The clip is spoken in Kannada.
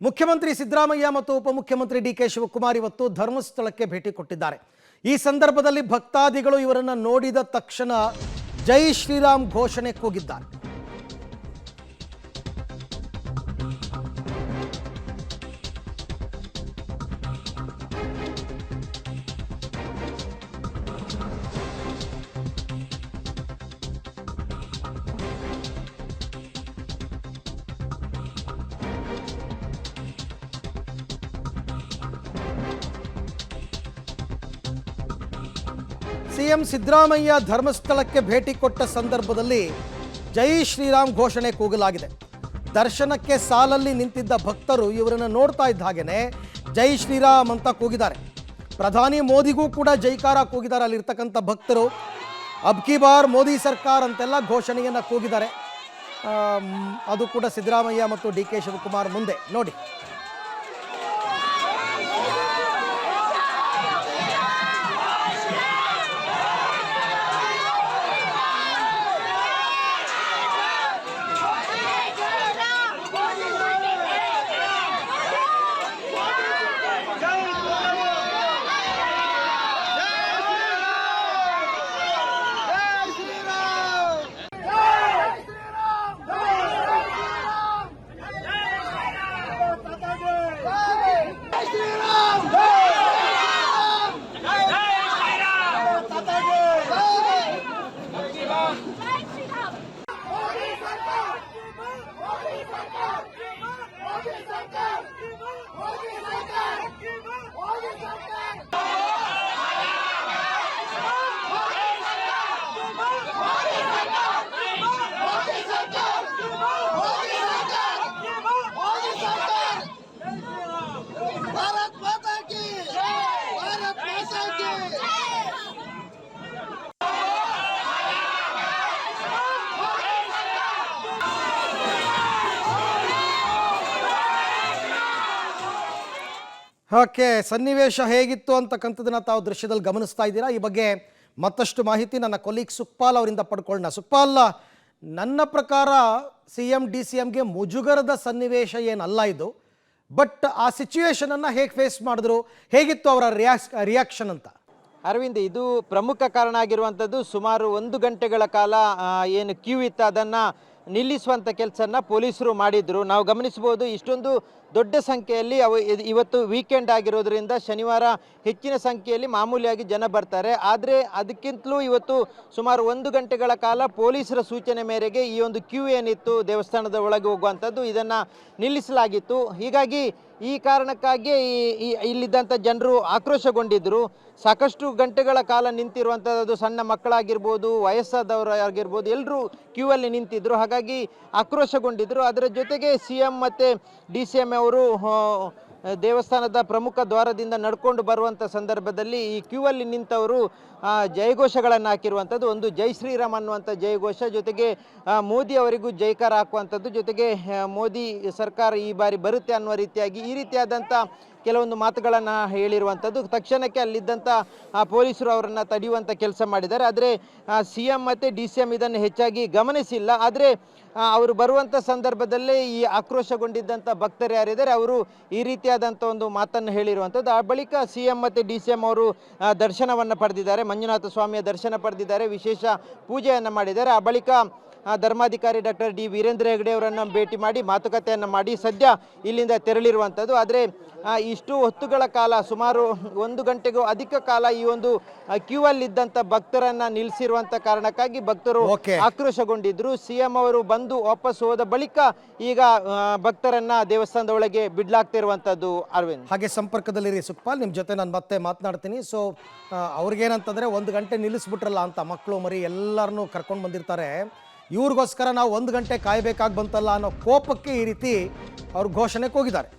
ಮುಖ್ಯಮಂತ್ರಿ ಸಿದ್ದರಾಮಯ್ಯ ಮತ್ತು ಉಪಮುಖ್ಯಮಂತ್ರಿ ಡಿಕೆ ಶಿವಕುಮಾರ್ ಇವತ್ತು ಧರ್ಮಸ್ಥಳಕ್ಕೆ ಭೇಟಿ ಕೊಟ್ಟಿದ್ದಾರೆ. ಈ ಸಂದರ್ಭದಲ್ಲಿ ಭಕ್ತಾದಿಗಳು ಇವರನ್ನು ನೋಡಿದ ತಕ್ಷಣ ಜೈ ಶ್ರೀರಾಮ್ ಘೋಷಣೆ ಕೂಗಿದ್ದಾರೆ. ಸಿಎಂ ಸಿದ್ದರಾಮಯ್ಯ ಧರ್ಮಸ್ಥಳಕ್ಕೆ ಭೇಟಿ ಕೊಟ್ಟ ಸಂದರ್ಭದಲ್ಲಿ ಜೈ ಶ್ರೀರಾಮ್ ಘೋಷಣೆ ಕೂಗಲಾಗಿದೆ. ದರ್ಶನಕ್ಕೆ ಸಾಲಲ್ಲಿ ನಿಂತಿದ್ದ ಭಕ್ತರು ಇವರನ್ನು ನೋಡ್ತಾ ಇದ್ದ ಹಾಗೇನೆ ಜೈ ಶ್ರೀರಾಮ್ ಅಂತ ಕೂಗಿದ್ದಾರೆ. ಪ್ರಧಾನಿ ಮೋದಿಗೂ ಕೂಡ ಜೈಕಾರ ಕೂಗಿದ್ದಾರೆ. ಅಲ್ಲಿರ್ತಕ್ಕಂಥ ಭಕ್ತರು ಅಬ್ ಕಿ ಬಾರ್ ಮೋದಿ ಸರ್ಕಾರ ಅಂತೆಲ್ಲ ಘೋಷಣೆಯನ್ನು ಕೂಗಿದ್ದಾರೆ. ಅದು ಕೂಡ ಸಿದ್ದರಾಮಯ್ಯ ಮತ್ತು ಡಿ ಕೆ ಶಿವಕುಮಾರ್ ಮುಂದೆ ನೋಡಿ. ಓಕೆ, ಸನ್ನಿವೇಶ ಹೇಗಿತ್ತು ಅಂತಕ್ಕಂಥದ್ದನ್ನ ತಾವು ದೃಶ್ಯದಲ್ಲಿ ಗಮನಿಸ್ತಾ ಇದ್ದೀರಾ. ಈ ಬಗ್ಗೆ ಮತ್ತಷ್ಟು ಮಾಹಿತಿ ನನ್ನ ಕೊಲೀಗ್ ಸುಕ್ಪಾಲ್ ಅವರಿಂದ ಪಡ್ಕೊಳ್ಳೋಣ. ಸುಕ್ಪಾಲ್, ನನ್ನ ಪ್ರಕಾರ CM DCMಗೆ ಮುಜುಗರದ ಸನ್ನಿವೇಶ ಏನಲ್ಲ ಇದು. ಬಟ್ ಆ ಸಿಚುವೇಶನನ್ನು ಹೇಗೆ ಫೇಸ್ ಮಾಡಿದ್ರು, ಹೇಗಿತ್ತು ಅವರ ರಿಯಾಕ್ಷನ್ ಅಂತ? ಅರವಿಂದ್, ಇದು ಪ್ರಮುಖ ಕಾರಣ ಆಗಿರುವಂಥದ್ದು. ಸುಮಾರು 1 ಗಂಟೆಗಳ ಕಾಲ ಏನು ಕ್ಯೂ ಇತ್ತು ಅದನ್ನು ನಿಲ್ಲಿಸುವಂಥ ಕೆಲಸನ ಪೊಲೀಸರು ಮಾಡಿದರು. ನಾವು ಗಮನಿಸ್ಬೋದು, ಇಷ್ಟೊಂದು ದೊಡ್ಡ ಸಂಖ್ಯೆಯಲ್ಲಿ ಇವತ್ತು ವೀಕೆಂಡ್ ಆಗಿರೋದ್ರಿಂದ ಶನಿವಾರ ಹೆಚ್ಚಿನ ಸಂಖ್ಯೆಯಲ್ಲಿ ಮಾಮೂಲಿಯಾಗಿ ಜನ ಬರ್ತಾರೆ. ಆದರೆ ಅದಕ್ಕಿಂತಲೂ ಇವತ್ತು ಸುಮಾರು 1 ಗಂಟೆಗಳ ಕಾಲ ಪೊಲೀಸರ ಸೂಚನೆ ಮೇರೆಗೆ ಈ ಒಂದು ಕ್ಯೂ ಏನಿತ್ತು ದೇವಸ್ಥಾನದ ಒಳಗೆ ಹೋಗುವಂಥದ್ದು ಇದನ್ನು ನಿಲ್ಲಿಸಲಾಗಿತ್ತು. ಹೀಗಾಗಿ ಈ ಕಾರಣಕ್ಕಾಗಿ ಇಲ್ಲಿದ್ದಂಥ ಜನರು ಆಕ್ರೋಶಗೊಂಡಿದ್ದರು. ಸಾಕಷ್ಟು ಗಂಟೆಗಳ ಕಾಲ ನಿಂತಿರುವಂಥದ್ದು, ಸಣ್ಣ ಮಕ್ಕಳಾಗಿರ್ಬೋದು, ವಯಸ್ಸಾದವರು ಆಗಿರ್ಬೋದು, ಎಲ್ಲರೂ ಕ್ಯೂ ಅಲ್ಲಿ ನಿಂತಿದ್ದರು. ಹಾಗಾಗಿ ಆಕ್ರೋಶಗೊಂಡಿದ್ದರು. ಅದರ ಜೊತೆಗೆ CM ಮತ್ತು DCM ಅವರು ದೇವಸ್ಥಾನದ ಪ್ರಮುಖ ದ್ವಾರದಿಂದ ನಡ್ಕೊಂಡು ಬರುವಂಥ ಸಂದರ್ಭದಲ್ಲಿ ಈ ಕ್ಯೂ ಅಲ್ಲಿ ನಿಂತವರು ಜಯಘೋಷಗಳನ್ನು ಹಾಕಿರುವಂಥದ್ದು. ಒಂದು ಜೈ ಶ್ರೀರಾಮ್ ಅನ್ನುವಂಥ ಜಯಘೋಷ, ಜೊತೆಗೆ ಮೋದಿ ಅವರಿಗೂ ಜೈಕಾರ ಹಾಕುವಂಥದ್ದು, ಜೊತೆಗೆ ಮೋದಿ ಸರ್ಕಾರ ಈ ಬಾರಿ ಬರುತ್ತೆ ಅನ್ನುವ ರೀತಿಯಾಗಿ ಈ ರೀತಿಯಾದಂಥ ಕೆಲವೊಂದು ಮಾತುಗಳನ್ನು ಹೇಳಿರುವಂಥದ್ದು. ತಕ್ಷಣಕ್ಕೆ ಅಲ್ಲಿದ್ದಂಥ ಪೊಲೀಸರು ಅವರನ್ನು ತಡೆಯುವಂಥ ಕೆಲಸ ಮಾಡಿದ್ದಾರೆ. ಆದರೆ CM ಮತ್ತು DCM ಇದನ್ನು ಹೆಚ್ಚಾಗಿ ಗಮನಿಸಿಲ್ಲ. ಆದರೆ ಅವರು ಬರುವಂಥ ಸಂದರ್ಭದಲ್ಲೇ ಈ ಆಕ್ರೋಶಗೊಂಡಿದ್ದಂಥ ಭಕ್ತರು ಯಾರಿದ್ದಾರೆ ಅವರು ಈ ರೀತಿಯಾದಂಥ ಒಂದು ಮಾತನ್ನು ಹೇಳಿರುವಂಥದ್ದು. ಆ ಬಳಿಕ CM ಮತ್ತು DCM ಅವರು ದರ್ಶನವನ್ನು ಪಡೆದಿದ್ದಾರೆ, ಮಂಜುನಾಥ ಸ್ವಾಮಿಯ ದರ್ಶನ ಪಡೆದಿದ್ದಾರೆ, ವಿಶೇಷ ಪೂಜೆಯನ್ನು ಮಾಡಿದ್ದಾರೆ. ಆ ಬಳಿಕ ಧರ್ಮಾಧಿಕಾರಿ ಡಾಕ್ಟರ್ ಡಿ ವೀರೇಂದ್ರ ಹೆಗ್ಡೆ ಅವರನ್ನು ಭೇಟಿ ಮಾಡಿ ಮಾತುಕತೆಯನ್ನು ಮಾಡಿ ಸದ್ಯ ಇಲ್ಲಿಂದ ತೆರಳಿರುವಂಥದ್ದು. ಆದರೆ ಇಷ್ಟು ಹೊತ್ತುಗಳ ಕಾಲ, ಸುಮಾರು 1 ಗಂಟೆಗೂ ಅಧಿಕ ಕಾಲ ಈ ಒಂದು ಕ್ಯೂ ಅಲ್ಲಿದ್ದಂಥ ಭಕ್ತರನ್ನು ನಿಲ್ಲಿಸಿರುವಂಥ ಕಾರಣಕ್ಕಾಗಿ ಭಕ್ತರು ಆಕ್ರೋಶಗೊಂಡಿದ್ದರು. CM ಅವರು ಬಂದು ವಾಪಸ್ ಹೋದ ಬಳಿಕ ಈಗ ಭಕ್ತರನ್ನ ದೇವಸ್ಥಾನದ ಒಳಗೆ ಬಿಡ್ಲಾಗ್ತಿರುವಂಥದ್ದು. ಅರವಿಂದ್, ಹಾಗೆ ಸಂಪರ್ಕದಲ್ಲಿರಿ ಸುಕ್ಪಾಲ್, ನಿಮ್ಮ ಜೊತೆ ನಾನು ಮತ್ತೆ ಮಾತನಾಡ್ತೀನಿ. ಸೊ ಅವ್ರಿಗೇನಂತಂದರೆ 1 ಗಂಟೆ ನಿಲ್ಲಿಸ್ಬಿಟ್ರಲ್ಲ ಅಂತ, ಮಕ್ಕಳು ಮರಿ ಎಲ್ಲರನ್ನೂ ಕರ್ಕೊಂಡು ಬಂದಿರ್ತಾರೆ, ಇವ್ರಿಗೋಸ್ಕರ ನಾವು 1 ಗಂಟೆ ಕಾಯಬೇಕಾಗಿ ಬಂತಲ್ಲ ಅನ್ನೋ ಕೋಪಕ್ಕೆ ಈ ರೀತಿ ಅವ್ರು ಘೋಷಣೆ ಕೂಗಿದ್ದಾರೆ.